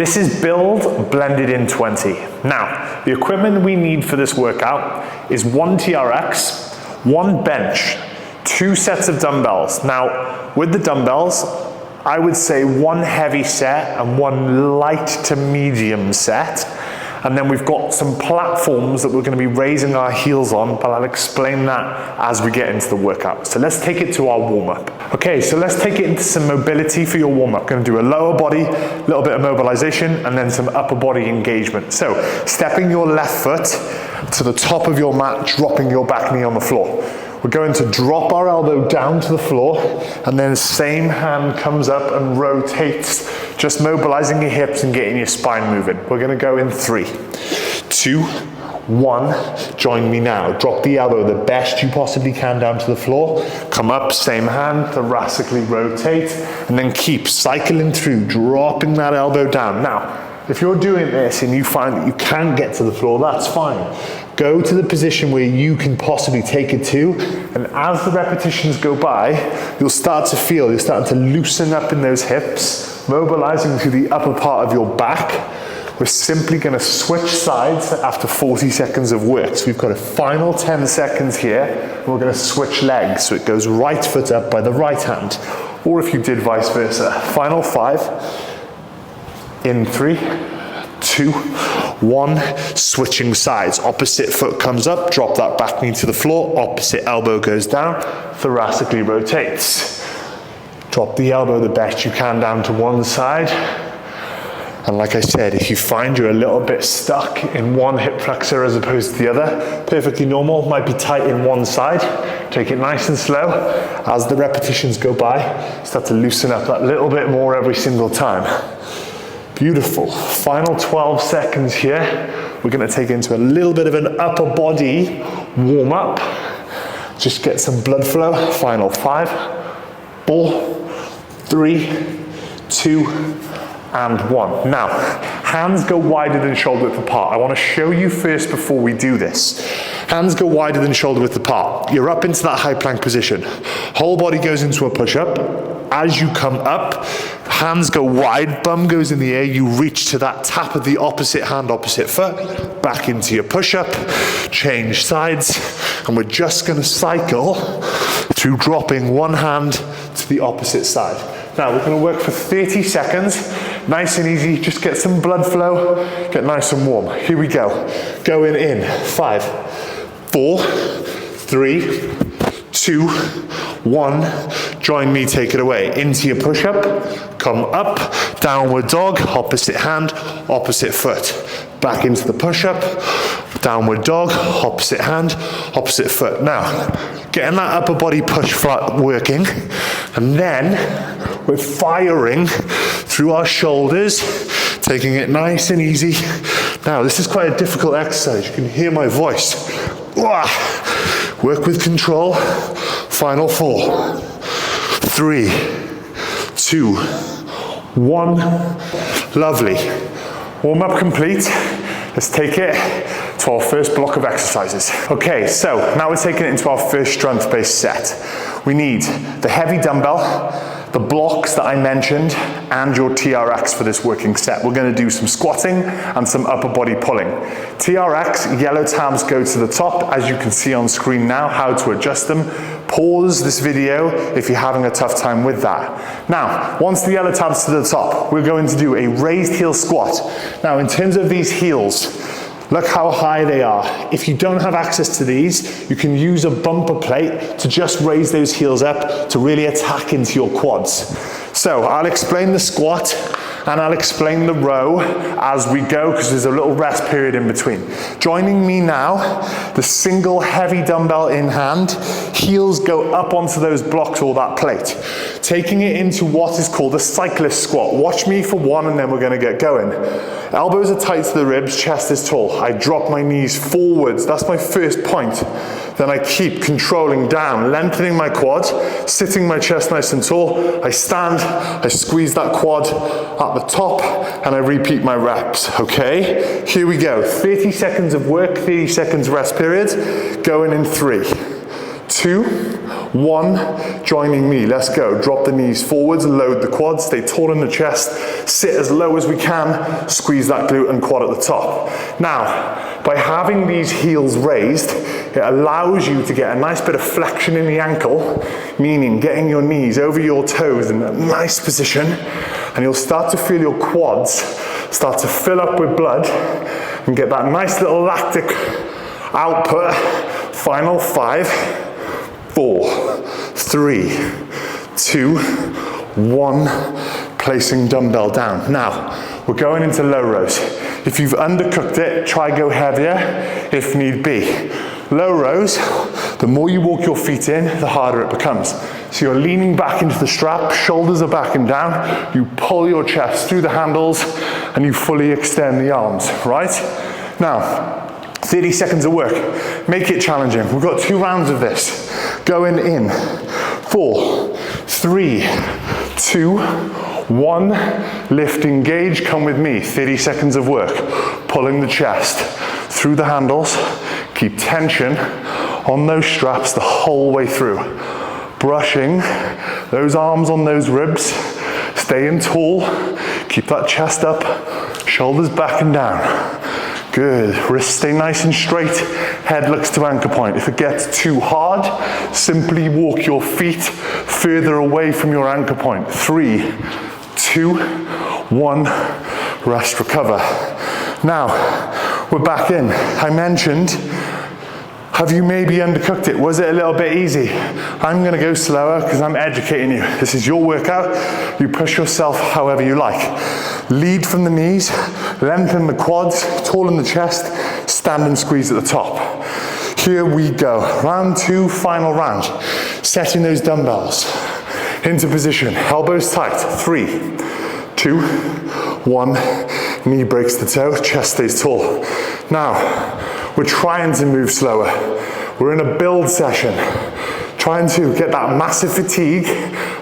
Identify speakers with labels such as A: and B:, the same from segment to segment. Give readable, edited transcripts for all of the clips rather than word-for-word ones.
A: This is build blended in 20. Now, the equipment we need for this workout is 1 TRX, 1 bench, 2 sets of dumbbells. Now, with the dumbbells, I would say 1 heavy set and 1 light to medium set. And then we've got some platforms that we're going to be raising our heels on, but I'll explain that as we get into the workout. So let's take it to our warm-up. Okay, so let's take it into some mobility for your warm-up. Going to do a lower body, a little bit of mobilization, and then some upper body engagement. So stepping your left foot to the top of your mat, dropping your back knee on the floor. We're going to drop our elbow down to the floor, and then same hand comes up and rotates, just mobilizing your hips and getting your spine moving. We're going to go in 3, 2, 1. Join me now. Drop the elbow the best you possibly can down to the floor. Come up, same hand, thoracically rotate, and then keep cycling through, dropping that elbow down. Now, if you're doing this and you find that you can't get to the floor, that's fine. Go to the position where you can possibly take it to, and as the repetitions go by, you'll start to feel, you're starting to loosen up in those hips, mobilizing through the upper part of your back. We're simply going to switch sides after 40 seconds of work. So we've got a final 10 seconds here, and we're going to switch legs. So it goes right foot up by the right hand, or if you did vice versa. Final 5. In 3, 2, 1, switching sides. Opposite foot comes up, drop that back knee to the floor, opposite elbow goes down, thoracically rotates. Drop the elbow the best you can down to one side. And like I said, if you find you're a little bit stuck in one hip flexor as opposed to the other, perfectly normal, might be tight in one side. Take it nice and slow. As the repetitions go by, start to loosen up that little bit more every single time. Beautiful. Final 12 seconds here. We're going to take it into a little bit of an upper body warm up. Just get some blood flow. Final 5, 4, 3, 2, and 1. Now, hands go wider than shoulder width apart. I want to show you first before we do this. Hands go wider than shoulder width apart. You're up into that high plank position. Whole body goes into a push-up. As you come up, hands go wide, bum goes in the air, you reach to that tap of the opposite hand, opposite foot, back into your push-up, change sides, and we're just going to cycle through dropping one hand to the opposite side. Now we're going to work for 30 seconds, nice and easy, just get some blood flow, get nice and warm. Here we go. Going in 5, 4, 3, 2, 1. Join me, take it away. Into your push-up, come up, downward dog, opposite hand, opposite foot. Back into the push-up, downward dog, opposite hand, opposite foot. Now, getting that upper body push flat working, and then we're firing through our shoulders, taking it nice and easy. Now, this is quite a difficult exercise. You can hear my voice. Work with control. Final 4, 3, 2, 1. Lovely. Warm up complete. Let's take it to our first block of exercises. Okay, so now we're taking it into our first strength-based set. We need the heavy dumbbell, the blocks that I mentioned, and your TRX for this working set. We're going to do some squatting and some upper body pulling. TRX, yellow tabs go to the top, as you can see on screen now, how to adjust them. Pause this video if you're having a tough time with that. Now, once the yellow tabs to the top, we're going to do a raised heel squat. Now, in terms of these heels, look how high they are. If you don't have access to these, you can use a bumper plate to just raise those heels up to really attack into your quads. So I'll explain the squat and I'll explain the row as we go because there's a little rest period in between. Joining me now, the single heavy dumbbell in hand, heels go up onto those blocks or that plate. Taking it into what is called a cyclist squat. Watch me for 1 and then we're going to get going. Elbows are tight to the ribs, chest is tall. I drop my knees forwards, that's my first point. Then I keep controlling down, lengthening my quad, sitting my chest nice and tall. I stand, I squeeze that quad at the top, and I repeat my reps, okay? Here we go, 30 seconds of work, 30 seconds rest period, going in 3, 2, 1, joining me. Let's go. Drop the knees forwards, load the quads, stay tall in the chest, sit as low as we can, squeeze that glute and quad at the top. Now, by having these heels raised, it allows you to get a nice bit of flexion in the ankle, meaning getting your knees over your toes in a nice position, and you'll start to feel your quads start to fill up with blood and get that nice little lactic output. Final 5, 4, 3, 2, 1, placing dumbbell down. Now, we're going into low rows. If you've undercooked it, try go heavier if need be. Low rows, the more you walk your feet in, the harder it becomes. So you're leaning back into the strap, shoulders are back and down, you pull your chest through the handles, and you fully extend the arms, right? Now, 30 seconds of work. Make it challenging. We've got 2 rounds of this. Going in. 4, 3, 2, 1. Lift, engage, come with me. 30 seconds of work. Pulling the chest through the handles. Keep tension on those straps the whole way through. Brushing those arms on those ribs. Staying tall. Keep that chest up. Shoulders back and down. Good. Wrists stay nice and straight. Head looks to anchor point. If it gets too hard, simply walk your feet further away from your anchor point. 3, 2, 1. Rest, recover. Now, we're back in. I mentioned, have you maybe undercooked it? Was it a little bit easy? I'm going to go slower because I'm educating you. This is your workout. You push yourself however you like. Lead from the knees, lengthen the quads, tall in the chest, stand and squeeze at the top. Here we go. Round 2, final round. Setting those dumbbells into position. Elbows tight. 3, 2, 1. Knee breaks the toe, chest stays tall. Now, we're trying to move slower. We're in a build session. Trying to get that massive fatigue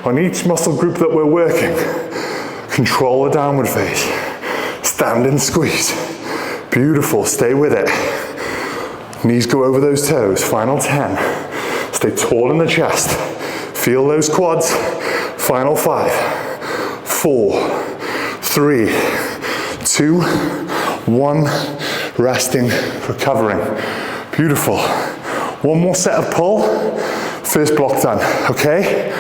A: on each muscle group that we're working. Control the downward phase. Stand and squeeze. Beautiful, stay with it. Knees go over those toes. Final 10. Stay tall in the chest. Feel those quads. Final 5, 4, 3, 2, 1. Resting, recovering. Beautiful. One more set of pull. First block done, okay?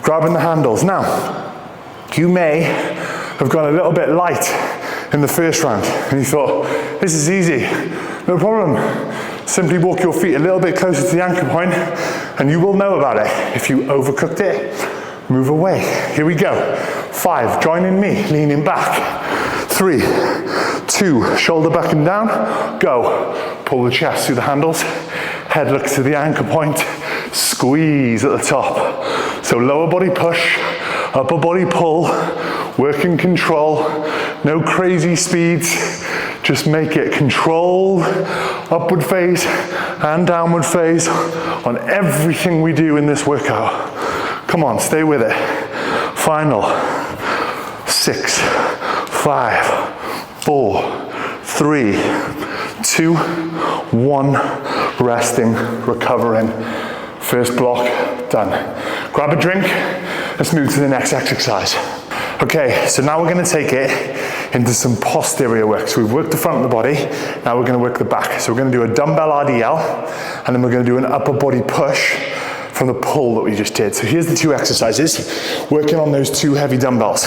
A: Grabbing the handles. Now, you may have gone a little bit light in the first round and you thought, this is easy. No problem. Simply walk your feet a little bit closer to the anchor point and you will know about it. If you overcooked it, move away. Here we go. 5, joining me, leaning back. 3, 2, shoulder back and down, go. Pull the chest through the handles, head looks to the anchor point, squeeze at the top. So lower body push, upper body pull, work in control, no crazy speeds, just make it controlled, upward phase and downward phase on everything we do in this workout. Come on, stay with it. Final 6, 5, 4, 3, 2, 1. Resting, recovering. First block done. Grab a drink. Let's move to the next exercise. Okay, so now we're going to take it into some posterior work. So we've worked the front of the body, now we're going to work the back. So we're going to do a dumbbell RDL, and then we're going to do an upper body push from the pull that we just did. So here's the 2 exercises, working on those 2 heavy dumbbells.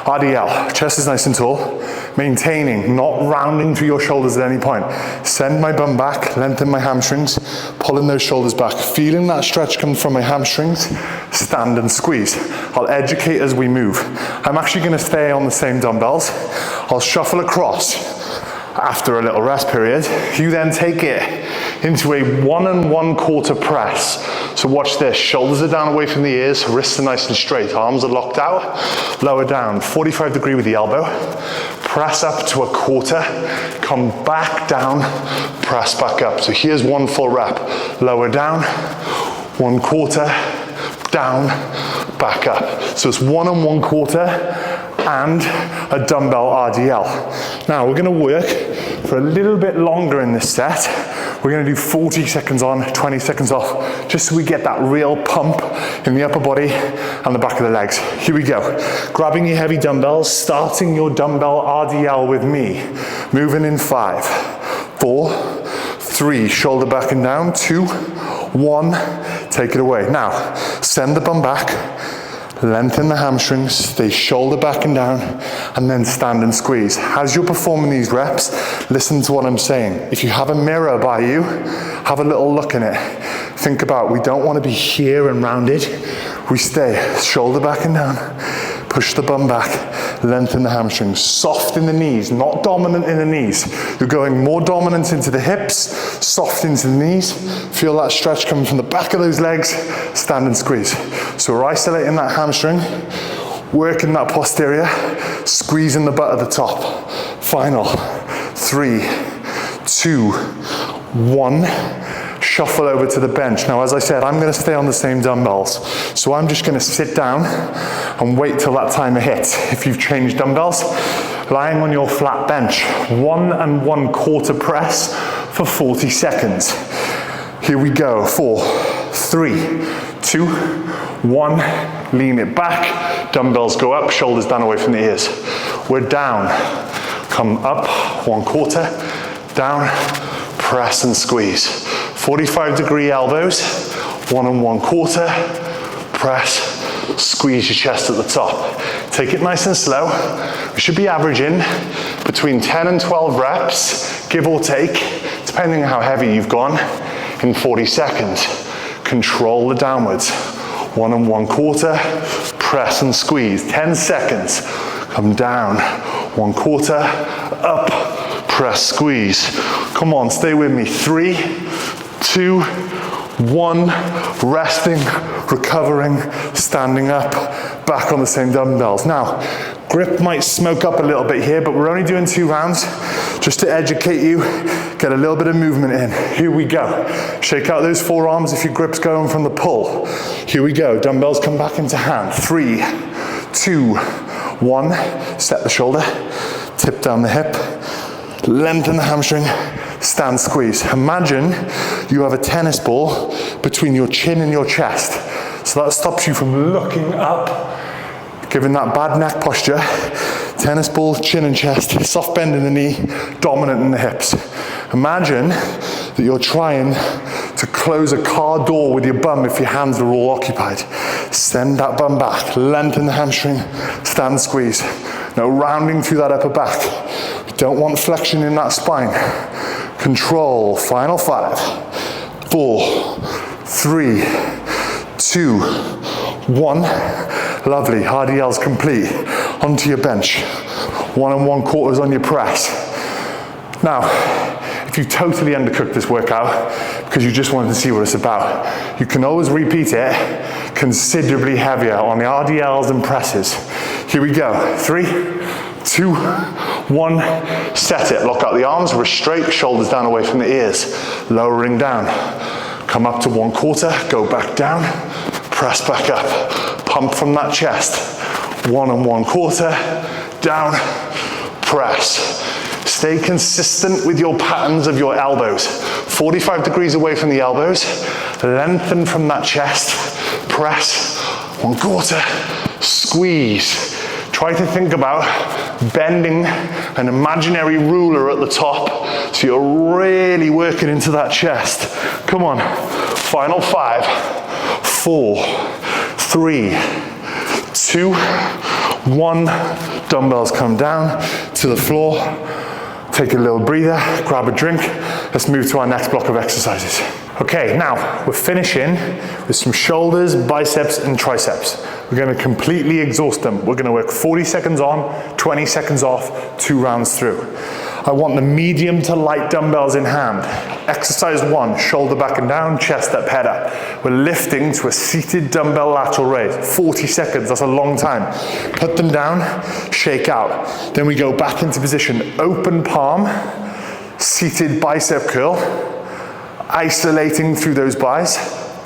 A: RDL, chest is nice and tall, maintaining, not rounding through your shoulders at any point. Send my bum back, lengthen my hamstrings, pulling those shoulders back, feeling that stretch come from my hamstrings, stand and squeeze. I'll educate as we move. I'm actually going to stay on the same dumbbells. I'll shuffle across after a little rest period. You then take it into a 1 1/4 press. So watch this, shoulders are down away from the ears, wrists are nice and straight, arms are locked out, lower down, 45 degree with the elbow, press up to a 1/4, come back down, press back up. So here's 1 full rep, lower down, 1/4, down, back up. So it's 1 1/4 and a dumbbell RDL. Now we're gonna work for a little bit longer in this set. We're gonna do 40 seconds on, 20 seconds off, just so we get that real pump in the upper body and the back of the legs. Here we go. Grabbing your heavy dumbbells, starting your dumbbell RDL with me. Moving in 5, 4, 3, shoulder back and down, 2, 1, take it away. Now, send the bum back, lengthen the hamstrings, stay shoulder back and down, and then stand and squeeze. As you're performing these reps, listen to what I'm saying. If you have a mirror by you, have a little look in it. Think about, we don't want to be here and rounded. We stay shoulder back and down, push the bum back, lengthen the hamstrings, soft in the knees, not dominant in the knees. You're going more dominant into the hips, soft into the knees. Feel that stretch coming from the back of those legs, stand and squeeze. So we're isolating that hamstring, working that posterior, squeezing the butt at the top. Final, 3, 2, 1. Shuffle over to the bench. Now, as I said, I'm gonna stay on the same dumbbells. So I'm just gonna sit down and wait till that timer hits. If you've changed dumbbells, lying on your flat bench, 1 1/4 press for 40 seconds. Here we go, 4, 3, 2, 1, lean it back, dumbbells go up, shoulders down away from the ears. We're down, come up, 1/4, down, press and squeeze. 45-degree elbows, 1 1/4, press, squeeze your chest at the top. Take it nice and slow. We should be averaging between 10 and 12 reps, give or take, depending on how heavy you've gone, in 40 seconds. Control the downwards. 1 1/4, press and squeeze. 10 seconds. Come down, 1/4, up, press, squeeze. Come on, stay with me. 3, 2, 1, resting, recovering, standing up, back on the same dumbbells. Now, grip might smoke up a little bit here, but we're only doing 2 rounds, just to educate you, get a little bit of movement in. Here we go. Shake out those forearms if your grip's going from the pull. Here we go, dumbbells come back into hand. 3, 2, 1, step the shoulder, tip down the hip, lengthen the hamstring, stand, squeeze. Imagine you have a tennis ball between your chin and your chest. So that stops you from looking up, giving that bad neck posture. Tennis ball, chin and chest, soft bend in the knee, dominant in the hips. Imagine that you're trying to close a car door with your bum if your hands are all occupied. Send that bum back, lengthen the hamstring, stand, squeeze. No rounding through that upper back. We don't want flexion in that spine. Control, final 5, 4, 3, 2, 1. Lovely, RDL's complete. Onto your bench. 1 1/4 on your press. Now, if you totally undercooked this workout because you just wanted to see what it's about, you can always repeat it considerably heavier on the RDLs and presses. Here we go. 3, 2, 1, set it. Lock out the arms, wrist straight, shoulders down away from the ears. Lowering down. Come up to 1/4, go back down, press back up. Pump from that chest. 1 1/4, down, press. Stay consistent with your patterns of your elbows. 45 degrees away from the elbows. Lengthen from that chest. Press, 1/4, squeeze. Try to think about bending an imaginary ruler at the top so you're really working into that chest. Come on. Final 5, 4, 3, 2, 1. Dumbbells come down to the floor. Take a little breather, grab a drink. Let's move to our next block of exercises. Okay, now we're finishing with some shoulders, biceps, and triceps. We're gonna completely exhaust them. We're gonna work 40 seconds on, 20 seconds off, 2 rounds through. I want the medium to light dumbbells in hand. Exercise 1, shoulder back and down, chest up, head up. We're lifting to a seated dumbbell lateral raise. 40 seconds, that's a long time. Put them down, shake out. Then we go back into position, open palm, seated bicep curl, isolating through those bis.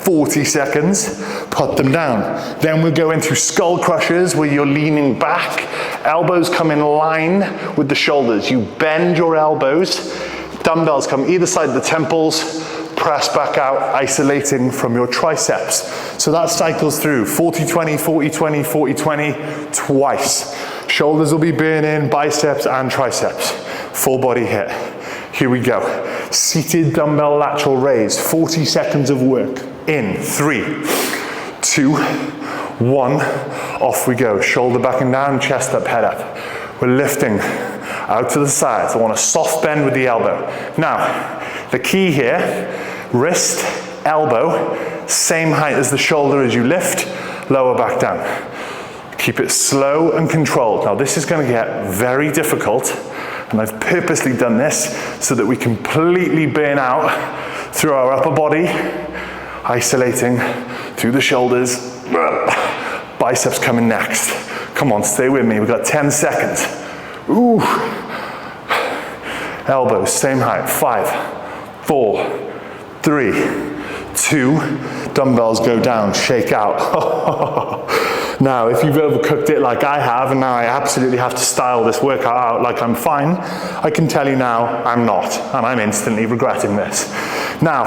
A: 40 seconds, put them down. Then we'll go into skull crushers where you're leaning back, elbows come in line with the shoulders. You bend your elbows, dumbbells come either side of the temples, press back out, isolating from your triceps. So that cycles through 40-20, 40-20, 40-20 twice. Shoulders will be burning, biceps and triceps. Full body hit. Here we go. Seated dumbbell lateral raise, 40 seconds of work. In 3, 2, 1, off we go. Shoulder back and down, chest up, head up. We're lifting out to the sides. I want a soft bend with the elbow. Now, the key here, wrist, elbow, same height as the shoulder as you lift, lower back down. Keep it slow and controlled. Now this is going to get very difficult, and I've purposely done this so that we completely burn out through our upper body, isolating through the shoulders, biceps coming next. Come on, stay with me, we've got 10 seconds. Ooh. Elbows, same height, 5, 4, 3, 2, dumbbells go down, shake out. Now, if you've overcooked it like I have, and now I absolutely have to style this workout out like I'm fine, I can tell you now I'm not, and I'm instantly regretting this. Now,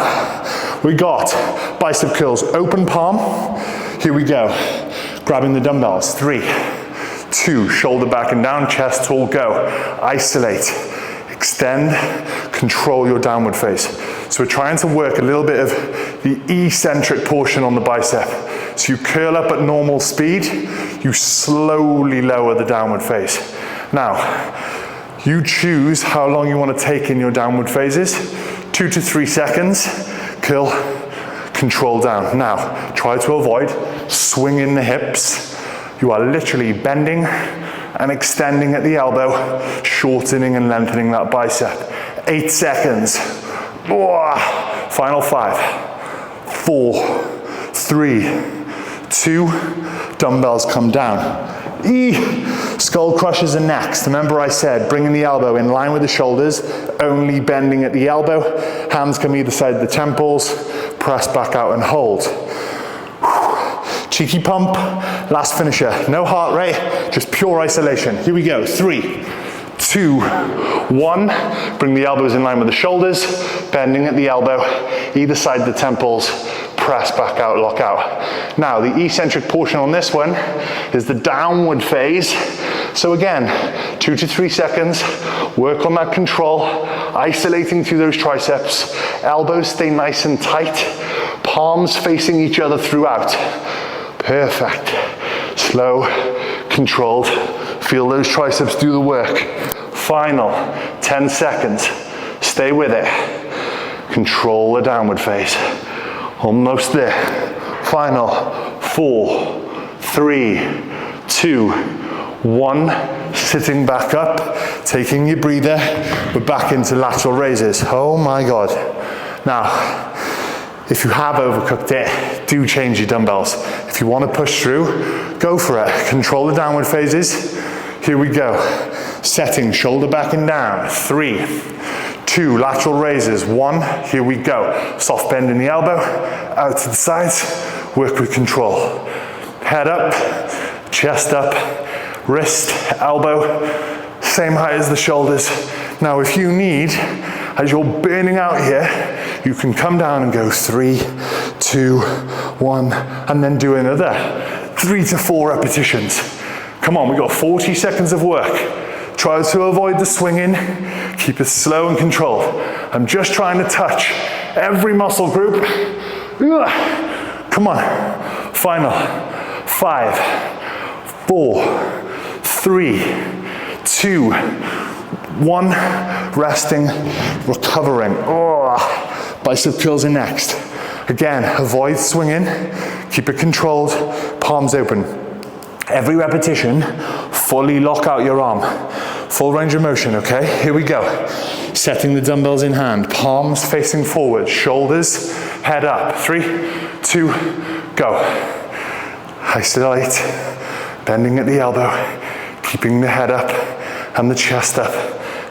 A: we got bicep curls, open palm. Here we go. Grabbing the dumbbells, 3, 2, shoulder back and down, chest tall, go. Isolate, extend, control your downward face. So we're trying to work a little bit of the eccentric portion on the bicep. So you curl up at normal speed, you slowly lower the downward face. Now, you choose how long you want to take in your downward phases. 2 to 3 seconds, curl, control down. Now, try to avoid swinging the hips. You are literally bending and extending at the elbow, shortening and lengthening that bicep. 8 seconds. Final 5, 4, 3, 2, dumbbells come down. Skull crushers are next. Remember I said, bringing the elbow in line with the shoulders, only bending at the elbow, hands come either side of the temples, press back out and hold. Cheeky pump, last finisher. No heart rate, just pure isolation. Here we go, 3, 2, 1. Bring the elbows in line with the shoulders, bending at the elbow, either side of the temples, press back out, lock out. Now, the eccentric portion on this one is the downward phase. So again, 2 to 3 seconds, work on that control, isolating through those triceps, elbows stay nice and tight, palms facing each other throughout. Perfect. Slow, controlled, feel those triceps do the work. Final 10 seconds, stay with it. Control the downward phase. Almost there. Final 4, 3, 2, 1. Sitting back up, taking your breather. We're back into lateral raises. Oh my God. Now, if you have overcooked it, do change your dumbbells. If you want to push through, go for it. Control the downward phases. Here we go. Setting, shoulder back and down. 3, 2, lateral raises. 1, here we go. Soft bend in the elbow, out to the sides, work with control. Head up, chest up, wrist, elbow, same height as the shoulders. Now if you need, as you're burning out here, you can come down and go 3, 2, 1, and then do another 3 to 4 repetitions. Come on, we've got 40 seconds of work. Try to avoid the swinging, keep it slow and controlled. I'm just trying to touch every muscle group. Come on, final 5, 4, 3, 2, 1, resting, recovering. Bicep curls are next. Again, avoid swinging, keep it controlled, palms open. Every repetition, fully lock out your arm. Full range of motion, okay? Here we go. Setting the dumbbells in hand, palms facing forward, shoulders, head up. 3, 2, go. Isolate, bending at the elbow, keeping the head up and the chest up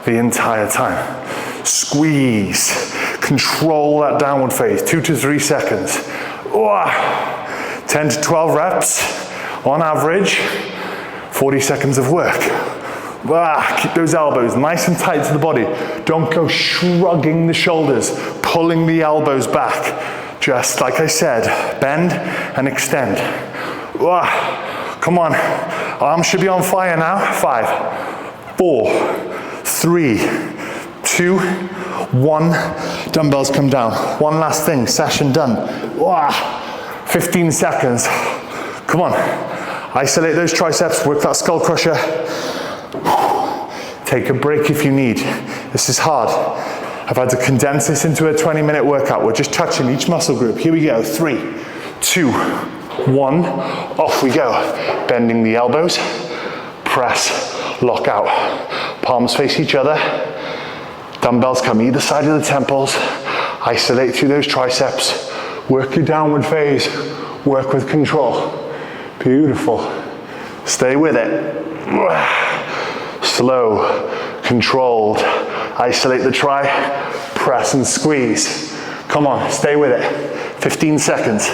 A: the entire time. Squeeze, control that downward phase, 2 to 3 seconds. 10 to 12 reps, on average, 40 seconds of work. Keep those elbows nice and tight to the body. Don't go shrugging the shoulders, pulling the elbows back. Just like I said, bend and extend. Come on, arms should be on fire now. 5, 4, 3, 2, 1. Dumbbells come down. One last thing, session done. 15 seconds. Come on, isolate those triceps, work that skull crusher. Take a break if you need. This is hard. I've had to condense this into a 20-minute workout. We're just touching each muscle group. Here we go. 3, 2, 1. Off we go. Bending the elbows. Press, lock out. Palms face each other. Dumbbells come either side of the temples. Isolate through those triceps. Work your downward phase. Work with control. Beautiful. Stay with it. Slow, controlled. Isolate the tri, press and squeeze. Come on, stay with it. 15 seconds.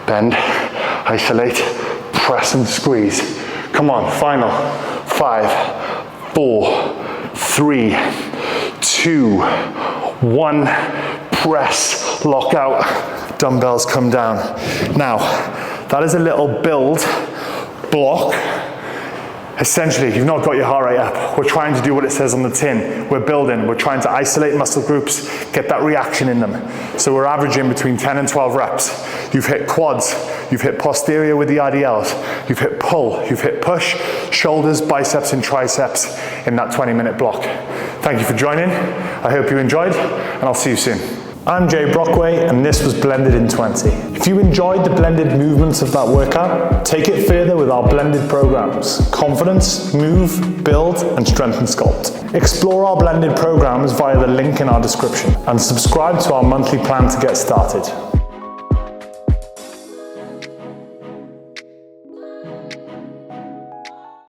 A: Bend, isolate, press and squeeze. Come on, final. 5, 4, 3, 2, 1. Press, lock out. Dumbbells come down. Now, that is a little build block. Essentially, you've not got your heart rate up. We're trying to do what it says on the tin. We're building. We're trying to isolate muscle groups, get that reaction in them. So we're averaging between 10 and 12 reps. You've hit quads. You've hit posterior with the IDLs. You've hit pull. You've hit push, shoulders, biceps, and triceps in that 20-minute block. Thank you for joining. I hope you enjoyed, and I'll see you soon. I'm Jay Brockway, and this was Blended in 20. If you enjoyed the blended movements of that workout, take it further with our blended programs: Confidence, Move, Build, and Strength and Sculpt. Explore our blended programs via the link in our description, and subscribe to our monthly plan to get started.